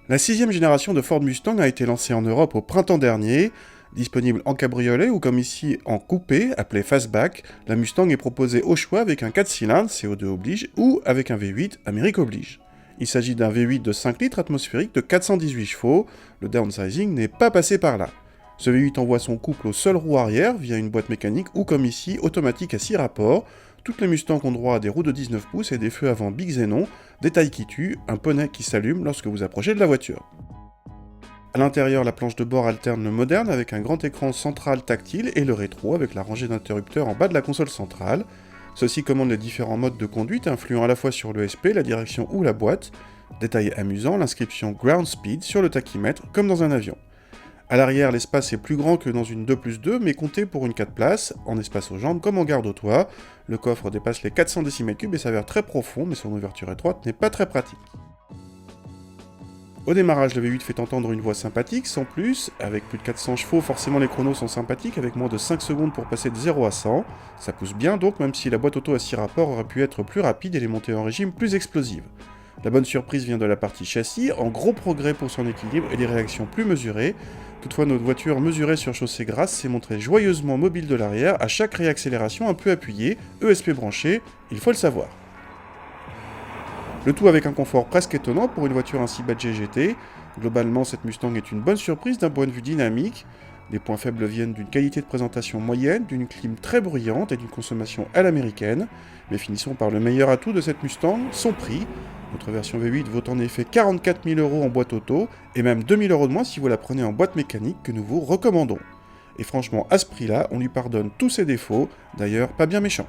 La sixième génération de Ford Mustang a été lancée en Europe au printemps dernier. Disponible en cabriolet ou comme ici en coupé, appelé fastback, la Mustang est proposée au choix avec un 4 cylindres, CO2 oblige, ou avec un V8, Amérique oblige. Il s'agit d'un V8 de 5 litres atmosphérique de 418 chevaux, le downsizing n'est pas passé par là. Ce V8 envoie son couple aux seules roues arrière via une boîte mécanique ou comme ici, automatique à 6 rapports. Toutes les Mustangs ont droit à des roues de 19 pouces et des feux avant Big Xenon, détail qui tue, un poney qui s'allume lorsque vous approchez de la voiture. A l'intérieur, la planche de bord alterne le moderne avec un grand écran central tactile et le rétro avec la rangée d'interrupteurs en bas de la console centrale. Ceci commande les différents modes de conduite influant à la fois sur l'ESP, la direction ou la boîte. Détail amusant, l'inscription Ground Speed sur le tachymètre comme dans un avion. A l'arrière, l'espace est plus grand que dans une 2+2, mais compté pour une 4 places, en espace aux jambes comme en garde au toit. Le coffre dépasse les 400 cm3 et s'avère très profond, mais son ouverture étroite n'est pas très pratique. Au démarrage, le V8 fait entendre une voix sympathique, sans plus. Avec plus de 400 chevaux, forcément les chronos sont sympathiques, avec moins de 5 secondes pour passer de 0 à 100. Ça pousse bien donc, même si la boîte auto à 6 rapports aurait pu être plus rapide et les montées en régime plus explosives. La bonne surprise vient de la partie châssis, en gros progrès pour son équilibre et des réactions plus mesurées. Toutefois, notre voiture mesurée sur chaussée grasse s'est montrée joyeusement mobile de l'arrière à chaque réaccélération un peu appuyée, ESP branché, il faut le savoir. Le tout avec un confort presque étonnant pour une voiture ainsi badgée GT. Globalement, cette Mustang est une bonne surprise d'un point de vue dynamique. Les points faibles viennent d'une qualité de présentation moyenne, d'une clim très bruyante et d'une consommation à l'américaine. Mais finissons par le meilleur atout de cette Mustang, son prix. Notre version V8 vaut en effet 44 000 € en boîte auto, et même 2 000 € de moins si vous la prenez en boîte mécanique que nous vous recommandons. Et franchement, à ce prix-là, on lui pardonne tous ses défauts, d'ailleurs pas bien méchant.